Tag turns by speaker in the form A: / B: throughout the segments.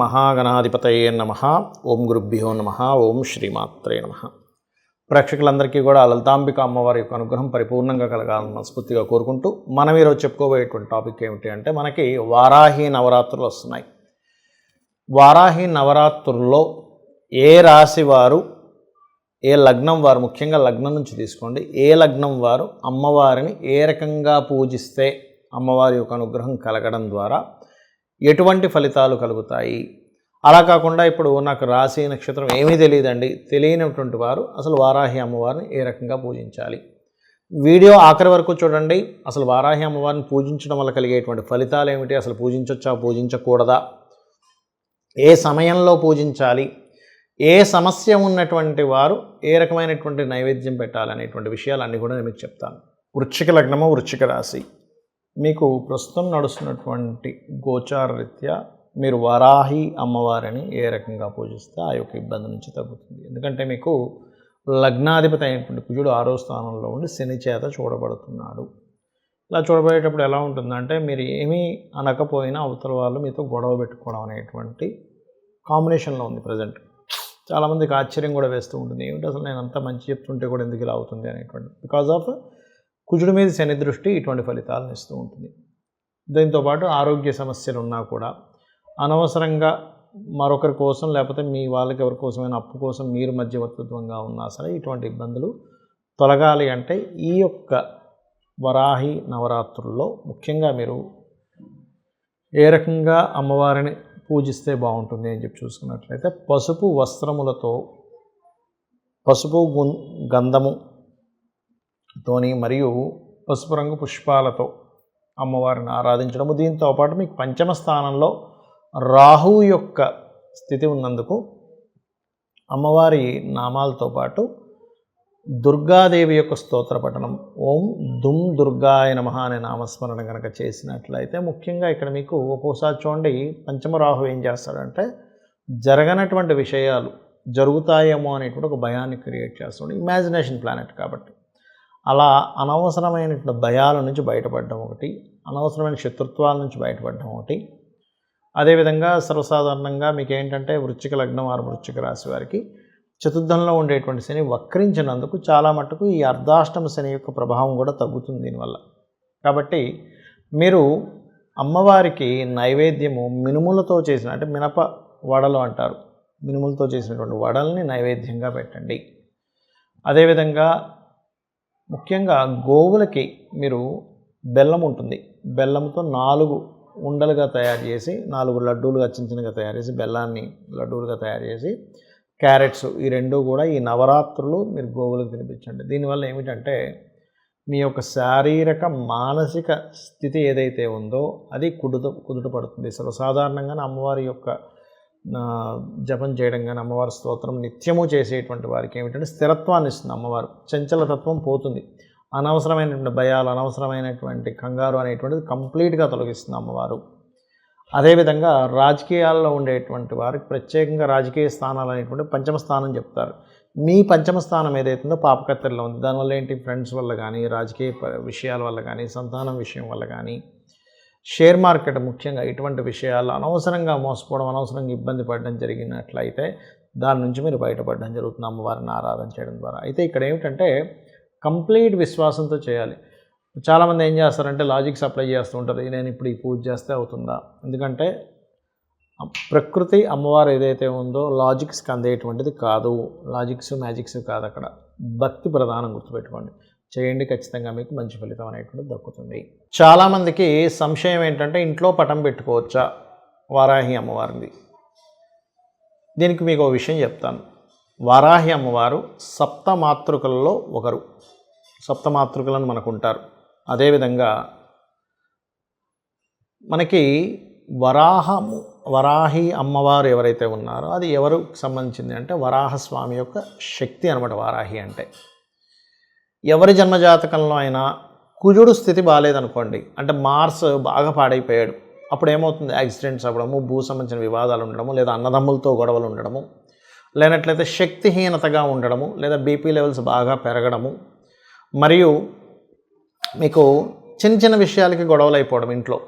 A: మహాగణాధిపతయే నమః. ఓం గురుభ్యో నమః. ఓం శ్రీమాత్రే నమః. ప్రేక్షకులందరికీ కూడా లలితాంబిక అమ్మవారి యొక్క అనుగ్రహం పరిపూర్ణంగా కలగాలని మనస్ఫూర్తిగా కోరుకుంటూ మనం ఈరోజు చెప్పుకోబోయేటువంటి టాపిక్ ఏమిటి అంటే, మనకి వారాహి నవరాత్రులు వస్తున్నాయి. వారాహి నవరాత్రుల్లో ఏ రాశి వారు, ఏ లగ్నం వారు, ముఖ్యంగా లగ్నం నుంచి తీసుకోండి, ఏ లగ్నం వారు అమ్మవారిని ఏ రకంగా పూజిస్తే అమ్మవారి యొక్క అనుగ్రహం కలగడం ద్వారా ఎటువంటి ఫలితాలు కలుగుతాయి. అలా కాకుండా ఇప్పుడు నాకు రాశి నక్షత్రం ఏమీ తెలియదండి, తెలియనటువంటి వారు అసలు వారాహి అమ్మవారిని ఏ రకంగా పూజించాలి. వీడియో ఆఖరి వరకు చూడండి. అసలు వారాహి అమ్మవారిని పూజించడం వల్ల కలిగేటువంటి ఫలితాలు ఏమిటి, అసలు పూజించవచ్చా పూజించకూడదా, ఏ సమయంలో పూజించాలి, ఏ సమస్య ఉన్నటువంటి వారు ఏ రకమైనటువంటి నైవేద్యం పెట్టాలనేటువంటి విషయాలన్నీ కూడా నేను మీకు చెప్తాను. వృశ్చిక లగ్నము, వృశ్చిక రాశి, మీకు ప్రస్తుతం నడుస్తున్నటువంటి గోచార రీత్యా మీరు వారాహి అమ్మవారిని ఏ రకంగా పూజిస్తే ఆ యొక్క ఇబ్బంది నుంచి తగ్గుతుంది. ఎందుకంటే మీకు లగ్నాధిపతి అయినటువంటి కుజుడు 6వ స్థానంలో ఉండి శని చేత చూడబడుతున్నాడు. ఇలా చూడబడేటప్పుడు ఎలా ఉంటుందంటే, మీరు ఏమీ అనకపోయినా అవతల వాళ్ళు మీతో గొడవ పెట్టుకోవడం అనేటువంటి కాంబినేషన్లో ఉంది ప్రజెంట్. చాలామందికి ఆశ్చర్యం కూడా వేస్తూ ఉంటుంది, ఏమిటి అసలు నేను అంతా మంచి చెప్తుంటే కూడా ఎందుకు ఇలా అవుతుంది అనేటువంటి. బికాజ్ ఆఫ్ కుజుడి మీద శని దృష్టి ఇటువంటి ఫలితాలను ఇస్తూ ఉంటుంది. దీంతోపాటు ఆరోగ్య సమస్యలు ఉన్నా కూడా అనవసరంగా మరొకరి కోసం, లేకపోతే మీ వాళ్ళకి ఎవరి కోసమైనా అప్పు కోసం మీరు మధ్యవర్తిత్వంగా ఉన్నా సరే ఇటువంటి ఇబ్బందులు తొలగాలి అంటే ఈ యొక్క వరాహి నవరాత్రుల్లో ముఖ్యంగా మీరు ఏ రకంగా అమ్మవారిని పూజిస్తే బాగుంటుంది అని చెప్పి చూసుకున్నట్లయితే, పసుపు వస్త్రములతో, పసుపు గంధము తోని మరియు పసుపు రంగు పుష్పాలతో అమ్మవారిని ఆరాధించడము. దీంతో పాటు మీకు పంచమ స్థానంలో రాహు యొక్క స్థితి ఉన్నందుకు అమ్మవారి నామాలతో పాటు దుర్గాదేవి యొక్క స్తోత్ర పఠనం, ఓం దుమ్ దుర్గాయ నమః అనే నామస్మరణ కనుక చేసినట్లయితే, ముఖ్యంగా ఇక్కడ మీకు ఒక్కోసారి చూడండి పంచమ రాహు ఏం చేస్తాడంటే, జరగనటువంటి విషయాలు జరుగుతాయేమో అనేటువంటి ఒక భయాన్ని క్రియేట్ చేస్తాడు. ఇమాజినేషన్ ప్లానెట్ కాబట్టి అలా అనవసరమైనటువంటి భయాల నుంచి బయటపడడం ఒకటి, అనవసరమైన శత్రుత్వాల నుంచి బయటపడడం ఒకటి. అదేవిధంగా సర్వసాధారణంగా మీకు ఏంటంటే, వృశ్చిక లగ్నం వారు, వృశ్చిక రాశి వారికి చతుర్థంలో ఉండేటువంటి శని వక్రించినందుకు చాలా మట్టుకు ఈ అర్ధాష్టమ శని యొక్క ప్రభావం కూడా తగ్గుతుంది దీనివల్ల. కాబట్టి మీరు అమ్మవారికి నైవేద్యము మినుములతో చేసిన, అంటే మినప వడలు అంటారు, మినుములతో చేసినటువంటి వడల్ని నైవేద్యంగా పెట్టండి. అదేవిధంగా ముఖ్యంగా గోవులకి మీరు బెల్లం ఉంటుంది, బెల్లంతో 4 ఉండలుగా తయారు చేసి, 4 లడ్డూలుగా చిన్న చిన్నగా తయారు చేసి, బెల్లాన్ని లడ్డూలుగా తయారు చేసి, క్యారెట్స్, ఈ 2 కూడా ఈ నవరాత్రులు మీరు గోవులకు తినిపించండి. దీనివల్ల ఏమిటంటే, మీ యొక్క శారీరక మానసిక స్థితి ఏదైతే ఉందో అది కుదుట పడుతుంది. సర్వసాధారణంగా అమ్మవారి యొక్క జపం చేయడం కానీ, అమ్మవారి స్తోత్రం నిత్యము చేసేటువంటి వారికి ఏమిటంటే స్థిరత్వాన్ని ఇస్తుంది అమ్మవారు. చంచలతత్వం పోతుంది, అనవసరమైనటువంటి భయాలు, అనవసరమైనటువంటి కంగారు అనేటువంటిది కంప్లీట్గా తొలగిస్తుంది అమ్మవారు. అదేవిధంగా రాజకీయాల్లో ఉండేటువంటి వారికి ప్రత్యేకంగా రాజకీయ స్థానాలు అనేటువంటి పంచమ స్థానం చెప్తారు. మీ పంచమ స్థానం ఏదైతుందో పాపకత్తెరలో ఉంది. దానివల్ల ఏంటి, ఫ్రెండ్స్ వల్ల కానీ, రాజకీయ విషయాల వల్ల కానీ, సంతానం విషయం వల్ల కానీ, షేర్ మార్కెట్ ముఖ్యంగా ఇటువంటి విషయాల్లో అనవసరంగా మోసపోవడం, అనవసరంగా ఇబ్బంది పడడం జరిగినట్లయితే దాని నుంచి మీరు బయటపడడం జరుగుతుంది అమ్మవారిని ఆరాధన చేయడం ద్వారా. అయితే ఇక్కడ ఏమిటంటే కంప్లీట్ విశ్వాసంతో చేయాలి. చాలామంది ఏం చేస్తారంటే లాజిక్స్ అప్లై చేస్తూ ఉంటారు, నేను ఇప్పుడు ఈ పూజ చేస్తే అవుతుందా. ఎందుకంటే ప్రకృతి అమ్మవారు ఏదైతే ఉందో లాజిక్స్కి అందేటువంటిది కాదు, లాజిక్స్ మ్యాజిక్స్ కాదు, అక్కడ భక్తి ప్రధానం. గుర్తుపెట్టుకోండి, చేయండి, ఖచ్చితంగా మీకు మంచి ఫలితం అనేటువంటిది దక్కుతుంది. చాలామందికి సంశయం ఏంటంటే, ఇంట్లో పటం పెట్టుకోవచ్చా వారాహి అమ్మవారిది. దీనికి మీకు ఒక విషయం చెప్తాను. వారాహి అమ్మవారు సప్తమాతృకలలో ఒకరు, సప్తమాతృకలను మనకు ఉంటారు. అదేవిధంగా మనకి వరాహి అమ్మవారు ఎవరైతే ఉన్నారో అది ఎవరికి సంబంధించింది అంటే, వరాహస్వామి యొక్క శక్తి అనమాట వారాహి అంటే. ఎవరి జన్మజాతకంలో అయినా కుజుడు స్థితి బాగాలేదనుకోండి, అంటే మార్స్ బాగా పాడైపోయాడు, అప్పుడు ఏమవుతుంది, యాక్సిడెంట్స్ అవ్వడము, భూ సంబంధించిన వివాదాలు ఉండడము, లేదా అన్నదమ్ములతో గొడవలు ఉండడము, లేనట్లయితే శక్తిహీనతగా ఉండడము, లేదా బీపీ లెవెల్స్ బాగా పెరగడము, మరియు మీకు చిన్న చిన్న విషయాలకి గొడవలు అయిపోవడం ఇంట్లో,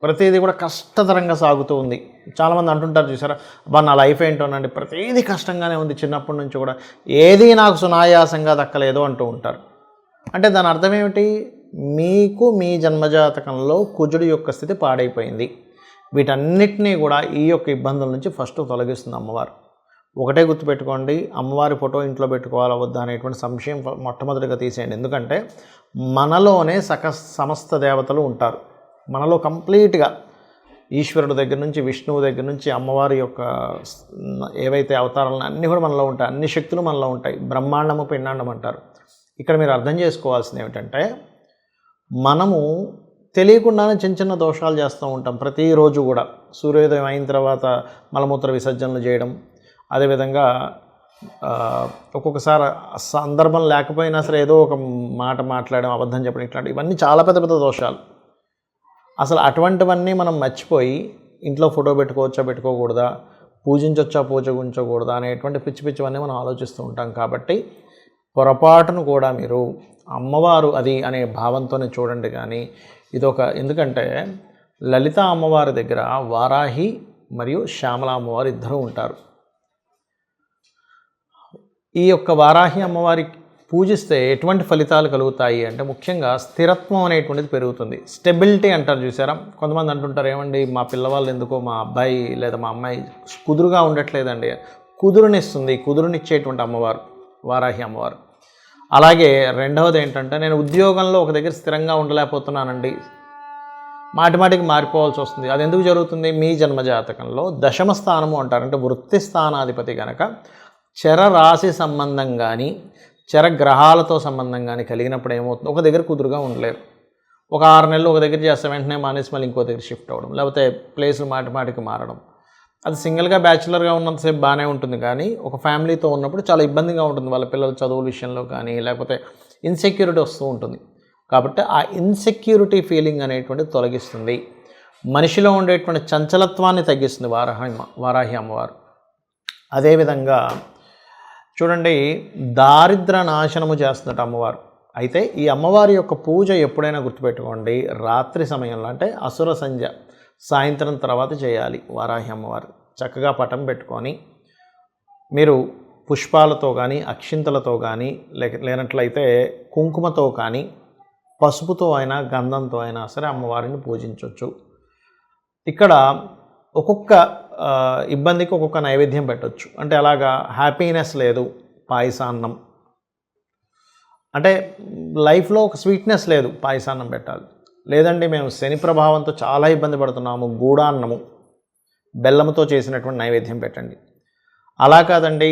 A: ప్రతిదీ కూడా కష్టతరంగా సాగుతూ ఉంది. చాలామంది అంటుంటారు చూసారా, అబ్బా నా లైఫ్ ఏంటోనండి ప్రతిదీ కష్టంగానే ఉంది, చిన్నప్పటి నుంచి కూడా ఏదీ నాకు సునాయాసంగా దక్కలేదు అంటూ ఉంటారు. అంటే దాని అర్థం ఏమిటి? మీకు మీ జన్మజాతకంలో కుజుడి యొక్క స్థితి పాడైపోయింది. వీటన్నిటినీ కూడా ఈ యొక్క ఇబ్బందుల నుంచి ఫస్ట్ తొలగిస్తుంది అమ్మవారు. ఒకటే గుర్తుపెట్టుకోండి, అమ్మవారి ఫోటో ఇంట్లో పెట్టుకోవాలా వద్దా అనేటువంటి సంశయం మొట్టమొదటిగా తీసేయండి. ఎందుకంటే మనలోనే సమస్త దేవతలు ఉంటారు. మనలో కంప్లీట్గా ఈశ్వరుడు దగ్గర నుంచి విష్ణువు దగ్గర నుంచి అమ్మవారి యొక్క ఏవైతే అవతారాలను అన్నీ కూడా మనలో ఉంటాయి. అన్ని శక్తులు మనలో ఉంటాయి. బ్రహ్మాండము పిండాండం అంటారు. ఇక్కడ మీరు అర్థం చేసుకోవాల్సింది ఏమిటంటే, మనము తెలియకుండానే చిన్న చిన్న దోషాలు చేస్తూ ఉంటాం. ప్రతిరోజు కూడా సూర్యోదయం అయిన తర్వాత మలమూత్ర విసర్జనలు చేయడం, అదేవిధంగా ఒక్కొక్కసారి సందర్భం లేకపోయినా సరే ఏదో ఒక మాట మాట్లాడడం, అబద్ధం చెప్పడం, ఇట్లాంటి ఇవన్నీ చాలా పెద్ద పెద్ద దోషాలు. అసలు అటువంటివన్నీ మనం మర్చిపోయి ఇంట్లో ఫోటో పెట్టుకోవచ్చా పెట్టుకోకూడదా, పూజించవచ్చా పూజించకూడదా అనేటువంటి పిచ్చి పిచ్చివన్నీ మనం ఆలోచిస్తూ ఉంటాం. కాబట్టి పొరపాటును కూడా మీరు అమ్మవారు అది అనే భావంతోనే చూడండి. కానీ ఇదొక, ఎందుకంటే లలిత అమ్మవారి దగ్గర వారాహి మరియు శ్యామల అమ్మవారు ఇద్దరూ ఉంటారు. ఈ యొక్క వారాహి అమ్మవారి పూజిస్తే ఎటువంటి ఫలితాలు కలుగుతాయి అంటే, ముఖ్యంగా స్థిరత్వం అనేటువంటిది పెరుగుతుంది. స్టెబిలిటీ అంటారు చూసారా. కొంతమంది అంటుంటారు, ఏమండి మా పిల్లవాళ్ళు ఎందుకో మా అబ్బాయి లేదా మా అమ్మాయి కుదురుగా ఉండట్లేదండి. కుదురునిస్తుంది, కుదురునిచ్చేటువంటి అమ్మవారు వారాహి అమ్మవారు. అలాగే రెండవది ఏంటంటే, నేను ఉద్యోగంలో ఒక దగ్గర స్థిరంగా ఉండలేకపోతున్నానండి, మాటిమాటికి మారిపోవాల్సి వస్తుంది. అది ఎందుకు జరుగుతుంది? మీ జన్మజాతకంలో దశమ స్థానము అంటారు. అంటే వృత్తి స్థానాధిపతి కనుక చరరాశి సంబంధం కానీ చరగ్రహాలతో సంబంధం కానీ కలిగినప్పుడు ఏమవుతుంది, ఒక దగ్గర కుదురుగా ఉండలేరు. ఒక 6 నెలలు ఒక దగ్గర చేస్తే వెంటనే మానేసి మళ్ళీ ఇంకో దగ్గర షిఫ్ట్ అవ్వడం, లేకపోతే ప్లేసులు మాటిమాటికి మారడం. అది సింగిల్గా బ్యాచులర్గా ఉన్నంతసేపు బాగానే ఉంటుంది. కానీ ఒక ఫ్యామిలీతో ఉన్నప్పుడు చాలా ఇబ్బందిగా ఉంటుంది. వాళ్ళ పిల్లల చదువుల విషయంలో కానీ లేకపోతే ఇన్సెక్యూరిటీ వస్తూ ఉంటుంది. కాబట్టి ఆ ఇన్సెక్యూరిటీ ఫీలింగ్ అనేటువంటిది తొలగిస్తుంది. మనిషిలో ఉండేటువంటి చంచలత్వాన్ని తగ్గిస్తుంది వారాహి అమ్మవారు. అదేవిధంగా చూడండి, దారిద్ర నాశనము చేస్తున్నట్టు అమ్మవారు. అయితే ఈ అమ్మవారి యొక్క పూజ ఎప్పుడైనా గుర్తుపెట్టుకోండి, రాత్రి సమయంలో అంటే అసుర సంధ్య సాయంత్రం తర్వాత చేయాలి. వారాహి అమ్మవారు చక్కగా పటం పెట్టుకొని మీరు పుష్పాలతో కానీ అక్షింతలతో కానీ లేనట్లయితే కుంకుమతో కానీ పసుపుతో అయినా గంధంతో అయినా సరే అమ్మవారిని పూజించవచ్చు. ఇక్కడ ఒక్కొక్క ఇబ్బందికి ఒక్కొక్క నైవేద్యం పెట్టవచ్చు. అంటే అలాగా హ్యాపీనెస్ లేదు, పాయసాన్నం. అంటే లైఫ్లో ఒక స్వీట్నెస్ లేదు, పాయసాన్నం పెట్టాలి. లేదండి మేము శని ప్రభావంతో చాలా ఇబ్బంది పడుతున్నాము, గూడాన్నము బెల్లంతో చేసినటువంటి నైవేద్యం పెట్టండి. అలా కాదండి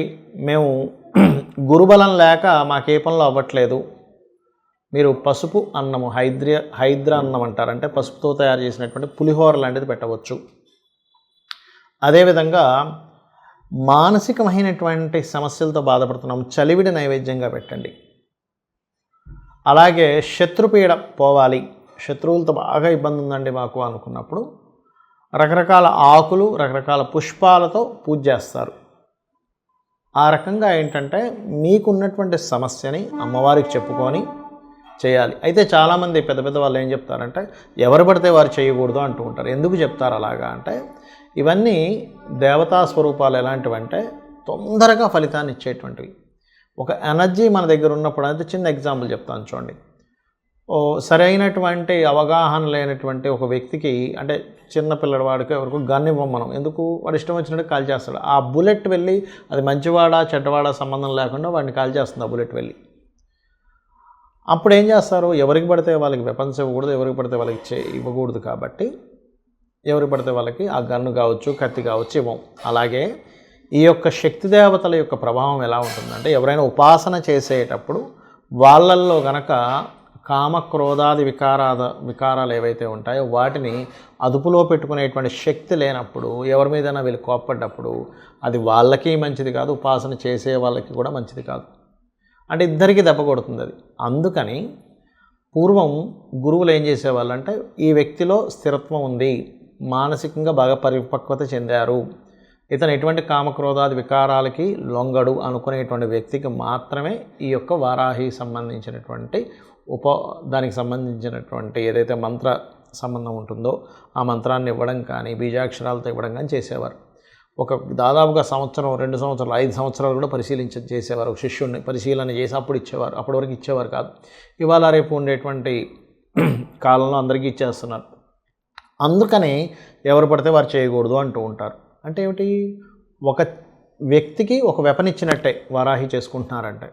A: మేము గురుబలం లేక మాకే పనులు అవ్వట్లేదు, మీరు పసుపు అన్నము హైద్ర అన్నం అంటారు, అంటే పసుపుతో తయారు చేసినటువంటి పులిహోర లాంటిది పెట్టవచ్చు. అదేవిధంగా మానసికమైనటువంటి సమస్యలతో బాధపడుతున్నాం, చలివిడి నైవేద్యంగా పెట్టండి. అలాగే శత్రుపీడ పోవాలి, శత్రువులతో బాగా ఇబ్బంది ఉందండి మాకు అనుకున్నప్పుడు రకరకాల ఆకులు రకరకాల పుష్పాలతో పూజ చేస్తారు. ఆ రకంగా ఏంటంటే మీకున్నటువంటి సమస్యని అమ్మవారికి చెప్పుకొని చేయాలి. అయితే చాలామంది పెద్ద పెద్ద వాళ్ళు ఏం చెప్తారంటే, ఎవరు పడితే వారు చేయకూడదు అంటూ ఉంటారు. ఎందుకు చెప్తారు అలాగా అంటే, ఇవన్నీ దేవతా స్వరూపాలు ఎలాంటివంటే తొందరగా ఫలితాన్ని ఇచ్చేటువంటివి. ఒక ఎనర్జీ మన దగ్గర ఉన్నప్పుడు, అయితే చిన్న ఎగ్జాంపుల్ చెప్తాను చూడండి. సరైనటువంటి అవగాహన లేనటువంటి ఒక వ్యక్తికి, అంటే చిన్న పిల్లవాడికి ఎవరికి గన్ ఇవ్వం మనం, ఎందుకు వాడు ఇష్టం వచ్చినట్టు కాల్ చేస్తాడు. ఆ బుల్లెట్ వెళ్ళి అది మంచివాడా చెడ్డవాడా సంబంధం లేకుండా వాడిని కాల్ చేస్తుంది ఆ బుల్లెట్ వెళ్ళి. అప్పుడు ఏం చేస్తారు, ఎవరికి పడితే వాళ్ళకి వెపన్స్ ఇవ్వకూడదు, ఎవరికి పడితే వాళ్ళకి ఇవ్వకూడదు. కాబట్టి ఎవరికి పడితే వాళ్ళకి ఆ గన్ను కావచ్చు కత్తి కావచ్చు ఇవ్వం. అలాగే ఈ యొక్క శక్తి దేవతల యొక్క ప్రభావం ఎలా ఉంటుందంటే, ఎవరైనా ఉపాసన చేసేటప్పుడు వాళ్ళల్లో గనక కామక్రోధాది వికారాలు ఏవైతే ఉంటాయో వాటిని అదుపులో పెట్టుకునేటువంటి శక్తి లేనప్పుడు, ఎవరి మీదైనా వీళ్ళు కోప్పడ్డప్పుడు అది వాళ్ళకి మంచిది కాదు, ఉపాసన చేసే వాళ్ళకి కూడా మంచిది కాదు. అంటే ఇద్దరికీ దెబ్బ కొడుతుంది అది. అందుకని పూర్వం గురువులు ఏం చేసేవాళ్ళు అంటే, ఈ వ్యక్తిలో స్థిరత్వం ఉంది, మానసికంగా బాగా పరిపక్వత చెందారు, ఇతను ఎటువంటి కామక్రోధాది వికారాలకి లొంగడు అనుకునేటువంటి వ్యక్తికి మాత్రమే ఈ యొక్క వారాహి సంబంధించినటువంటి దానికి సంబంధించినటువంటి ఏదైతే మంత్ర సంబంధం ఉంటుందో ఆ మంత్రాన్ని ఇవ్వడం కానీ బీజాక్షరాలతో ఇవ్వడం కానీ చేసేవారు. దాదాపుగా సంవత్సరం, 2 సంవత్సరాలు, 5 సంవత్సరాలు కూడా చేసేవారు. ఒక శిష్యుడిని పరిశీలన చేసి అప్పుడు ఇచ్చేవారు. అప్పటి వరకు ఇచ్చేవారు కాదు. ఇవాళ రేపు ఉండేటువంటి కాలంలో అందరికీ ఇచ్చేస్తున్నారు. అందుకని ఎవరు పడితే వారు చేయకూడదు అంటూ ఉంటారు. అంటే ఏమిటి, ఒక వ్యక్తికి ఒక వెపన్ ఇచ్చినట్టే వారాహి చేసుకుంటున్నారంటే.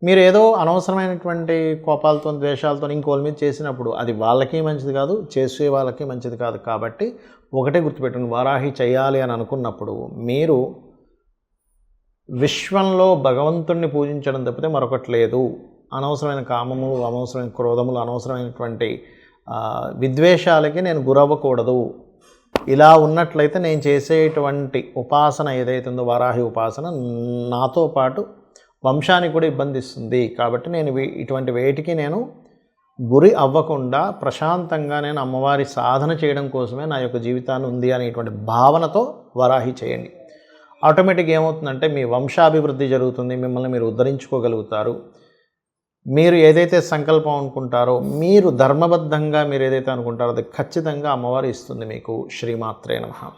A: మీరు ఏదో అనవసరమైనటువంటి కోపాలతో, ద్వేషాలతో ఇంకోళ్ళ మీద చేసినప్పుడు అది వాళ్ళకి మంచిది కాదు, చేసే వాళ్ళకి మంచిది కాదు. కాబట్టి ఒకటే గుర్తుపెట్టండి, వారాహి చేయాలి అని అనుకున్నప్పుడు మీరు విశ్వంలో భగవంతుణ్ణి పూజించడం తప్పితే మరొకటి లేదు. అనవసరమైన కామములు, అనవసరమైన క్రోధములు, అనవసరమైనటువంటి విద్వేషాలకి నేను గురవ్వకూడదు. ఇలా ఉన్నట్లయితే నేను చేసేటువంటి ఉపాసన ఏదైతే ఉందో వారాహి ఉపాసన నాతో పాటు వంశానికి కూడా ఇబ్బంది ఇస్తుంది. కాబట్టి నేను ఇటువంటి వేటికి నేను గురి అవ్వకుండా ప్రశాంతంగా నేను అమ్మవారి సాధన చేయడం కోసమే నా యొక్క జీవితాన్ని ఉంది అనేటువంటి భావనతో వారాహి చేయండి. ఆటోమేటిక్గా ఏమవుతుందంటే మీ వంశాభివృద్ధి జరుగుతుంది, మిమ్మల్ని మీరు ఉద్ధరించుకోగలుగుతారు. మీరు ఏదైతే సంకల్పం అనుకుంటారో, మీరు ధర్మబద్ధంగా మీరు ఏదైతే అనుకుంటారో అది ఖచ్చితంగా అమ్మవారు ఇస్తుంది మీకు. శ్రీమాత్రే నమః.